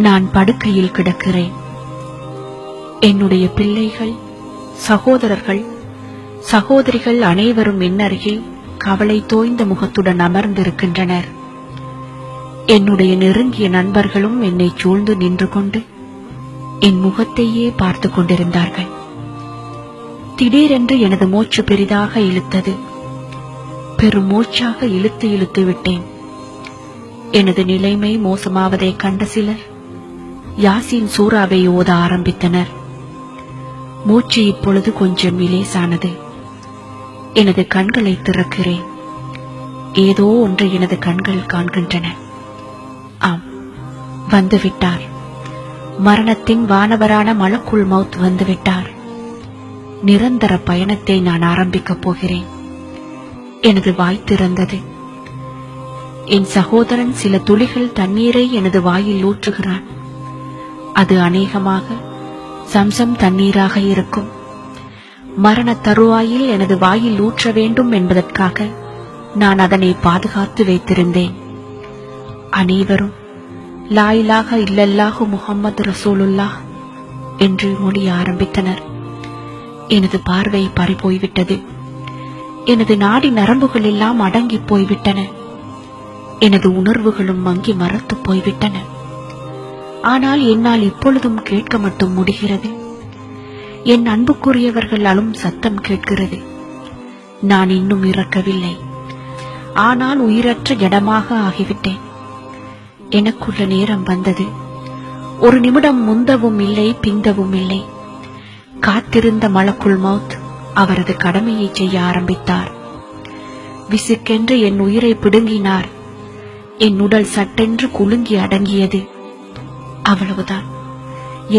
நான் படுக்கையில் கிடக்கிறேன். என்னுடைய பிள்ளைகள், சகோதரர்கள், சகோதரிகள் அனைவரும் என்னருகில் கவலை தோய்ந்த முகத்துடன் அமர்ந்திருக்கின்றனர். என்னுடைய நெருங்கிய நண்பர்களும் என்னை சூழ்ந்து நின்று கொண்டு என் முகத்தையே பார்த்து கொண்டிருந்தார்கள். திடீரென்று எனது மூச்சு பெரிதாக இழுத்தது. பெரும் மூச்சாக இழுத்து இழுத்து விட்டேன். எனது நிலைமை மோசமாவதை கண்ட சிலர் யாசின் சூறாவை ஓத ஆரம்பித்தனர். மூச்சு இப்பொழுது கொஞ்சம் இலேசானது. எனது கண்களை திறக்கிறேன். ஏதோ ஒன்று எனது கண்கள் காண்கின்றன. ஆம், வந்துவிட்டார். மரணத்தின் வானவரான மலக்குள் மௌத் வந்துவிட்டார். நிரந்தர பயணத்தை நான் ஆரம்பிக்கப் போகிறேன். எனது வாய் திறந்தது. என் சகோதரன் சில துளிகள் தண்ணீரை எனது வாயில் ஊற்றுகிறான். அது அநேகமாக சம்சம் தண்ணீராக இருக்கும். மரண தருவாயில் எனது வாயில் ஊற்ற வேண்டும் என்பதற்காக நான் அதனை பாதுகாத்து வைத்திருந்தேன். அனைவரும் லா இலாஹ இல்லல்லாஹு முஹம்மது ரசூலுல்லாஹ் என்று மொழி ஆரம்பித்தனர். எனது பார்வை பறிபோய்விட்டது. எனது நாடி நரம்புகள் எல்லாம் அடங்கி போய்விட்டன. எனது உணர்வுகளும் மங்கி மறத்து போய்விட்டன. ஆனால் என்னால் இப்பொழுதும் கேட்க மட்டும் முடிகிறது. என் அன்புக்குரியவர்கள் அழும் சத்தம் கேட்கிறது. நான் இன்னும் இறக்கவில்லை. ஆனால் உயிரற்ற ஜடமாக ஆகிவிட்டேன். எனக்குள்ள நேரம் வந்தது. ஒரு நிமிடம் முந்தவும் இல்லை, பிந்தவும் இல்லை. காத்திருந்த மலக்குள் மௌத் அவரது கடமையை செய்ய ஆரம்பித்தார். விசுக்கென்று என் உயிரை பிடுங்கினார். என் உடல் சட்டென்று குலுங்கி அடங்கியது. அவ்வளவுதான்,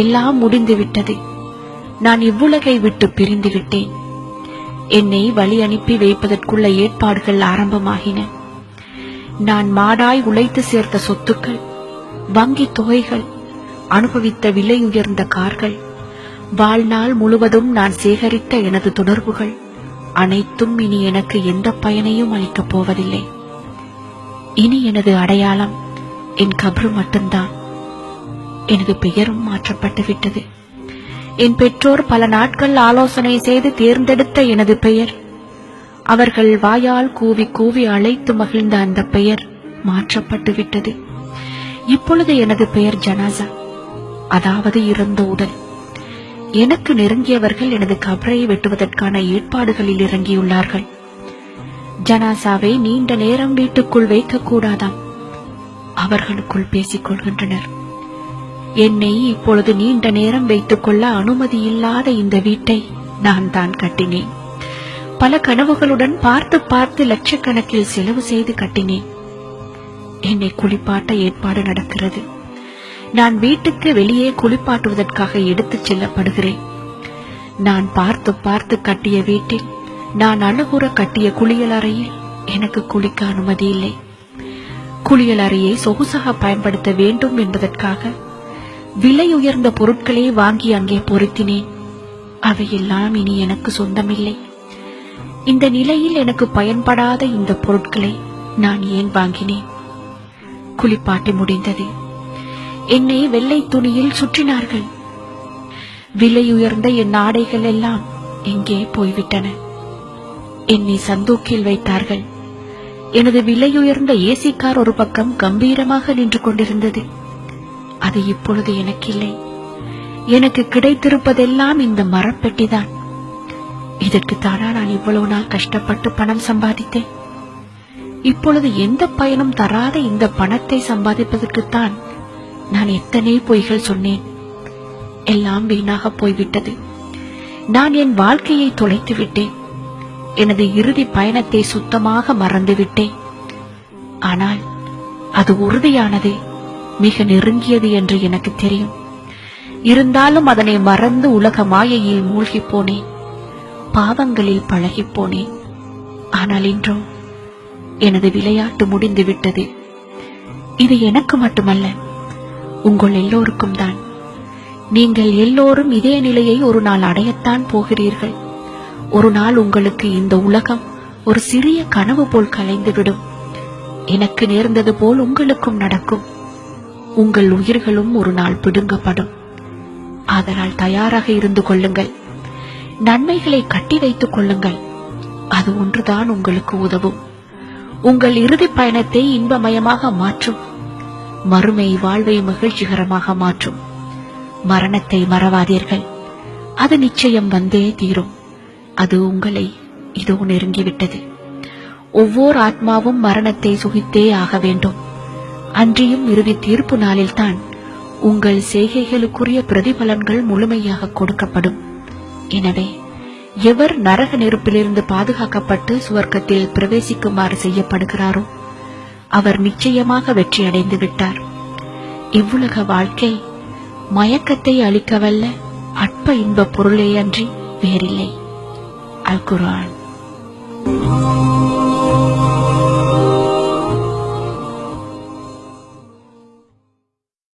எல்லாம் முடிந்துவிட்டது. நான் இவ்வுலகை விட்டு பிரிந்து விட்டேன். என்னை வழி அனுப்பி வைப்பதற்குள்ள ஏற்பாடுகள் ஆரம்பமாகின. நான் மாடாய் உழைத்து சேர்த்த சொத்துக்கள், வங்கி தொகைகள், அனுபவித்த விலை உயர்ந்த கார்கள், வாழ்நாள் முழுவதும் நான் சேகரித்த எனது தொடர்புகள் அனைத்தும் இனி எனக்கு எந்த பயனையும் அளிக்கப் போவதில்லை. இனி எனது அடையாளம் என் கப்ரு மட்டும்தான். எனது பெயரும் மாற்றப்பட்டு விட்டது. என் பெற்றோர் பல நாட்கள் ஆலோசனை செய்து தேர்ந்தெடுத்த எனது பெயர், அவர்கள் வாயால் கூவி கூவி அழைத்து மகிழ்ந்த அந்த பெயர் மாற்றப்பட்டு விட்டது. இப்பொழுது எனது பெயர் ஜனாசா, அதாவது இறந்த உடல். எனக்கு நெருங்கியவர்கள் எனது கபரை வெட்டுவதற்கான ஏற்பாடுகளில் இறங்கியுள்ளார்கள். ஜனாசாவை நீண்ட நேரம் வீட்டுக்குள் வைக்கக்கூடாதாம். அவர்களுக்குள் பேசிக் கொள்கின்றனர். என்னை இப்பொழுது நீண்ட நேரம் வைத்துக் கொள்ள அனுமதி இல்லாத இந்த வீட்டை நான் தான் கட்டினேன். பல கனவுகளுடன் பார்த்து பார்த்து லட்சக்கணக்கில் செலவு செய்து கட்டினேன். என்னை குளிப்பாட்ட ஏற்பாடு நடக்கிறது. நான் வீட்டுக்கு வெளியே குளிப்பாட்டுவதற்காக எடுத்துச் செல்லப்படுகிறேன். நான் பார்த்து பார்த்து கட்டிய வீட்டில், நான் அணுகுற கட்டிய குளியல் அறையில் எனக்கு குளிக்க அனுமதி இல்லை. குளியல் அறையை சொகுசாக பயன்படுத்த வேண்டும் என்பதற்காக விலை உயர்ந்த பொருட்களை வாங்கி அங்கே பொருத்தினேன். அவையெல்லாம் இனி எனக்கு சொந்தமில்லை. இந்த நிலையில் எனக்கு பயன்படாத இந்த பொருட்களை நான் ஏன் வாங்கினேன்? குளிப்பாட்டி முடிந்தது. என்னை வெள்ளை துணியில் சுற்றினார்கள். விலை உயர்ந்த என் ஆடைகள் எல்லாம் எங்கே போய்விட்டன? என்னை சந்தூக்கில் வைத்தார்கள். எனது விலையுயர்ந்த ஏசி கார் ஒரு பக்கம் கம்பீரமாக நின்று கொண்டிருந்தது. அது இப்பொழுது எனக்கில்லை. எனக்கு கிடைத்திருப்பதெல்லாம் இந்த மரப்பெட்டிதான். இதற்குத்தானா நான் இவ்வளவு நாள் கஷ்டப்பட்டு பணம் சம்பாதித்தேன்? இப்பொழுது எந்த பயனும் தராத இந்த பணத்தை சம்பாதிப்பதற்குத்தான் நான் எத்தனை பொய்கள் சொன்னேன். எல்லாம் வீணாக போய்விட்டது. நான் என் வாழ்க்கையை தொலைத்து விட்டேன். எனது இறுதி பயணத்தை சுத்தமாக மறந்துவிட்டேன். ஆனால் அது உறுதியானது, மிக நெருங்கியது என்று எனக்கு தெரியும். இருந்தாலும் அதனை மறந்து உலக மாயையில் மூழ்கி போனேன். பாவங்களில் பழகி போனேன். ஆனால் இன்றோ எனது விளையாட்டு முடிந்துவிட்டது. இது எனக்கு மட்டுமல்ல, உங்கள் எல்லோருக்கும் தான். நீங்கள் எல்லோரும் இதே நிலையை ஒரு நாள் அடையத்தான் போகிறீர்கள். ஒரு நாள் உங்களுக்கு இந்த உலகம் ஒரு சிறிய கனவு போல் கலைந்துவிடும். எனக்கு நேர்ந்தது போல் உங்களுக்கும் நடக்கும். உங்கள் உயிர்களும் ஒரு நாள் பிடுங்கப்படும். அதனால் தயாராக இருந்து கொள்ளுங்கள். நன்மைகளை கட்டி வைத்துக் கொள்ளுங்கள். அது ஒன்றுதான் உங்களுக்கு உதவும். உங்கள் இறுதி பயணத்தை இன்பமயமாக மாற்றும். மறுமை வாழ்வை மகிழ்ச்சிகரமாக மாற்றும். மரணத்தை மறவாதீர்கள். அது நிச்சயம் வந்தே தீரும். அது உங்களை இதோ நெருங்கிவிட்டது. ஒவ்வொரு ஆத்மாவும் மரணத்தை சுகித்தே ஆக வேண்டும். அன்றியும் இறுதி தீர்ப்பு நாளில்தான் உங்கள் செய்கைகளுக்குரிய பிரதிபலன்கள் முழுமையாக கொடுக்கப்படும். எனவே எவர் நரக நெருப்பிலிருந்து பாதுகாக்கப்பட்டு சுவர்க்கத்தில் பிரவேசிக்குமாறு செய்யப்படுகிறாரோ அவர் நிச்சயமாக வெற்றியடைந்து விட்டார். இவ்வுலக வாழ்க்கை மயக்கத்தை அளிக்கவல்ல அற்ப இன்ப பொருளே அன்றி வேறில்லை. அல் குர்ஆன்.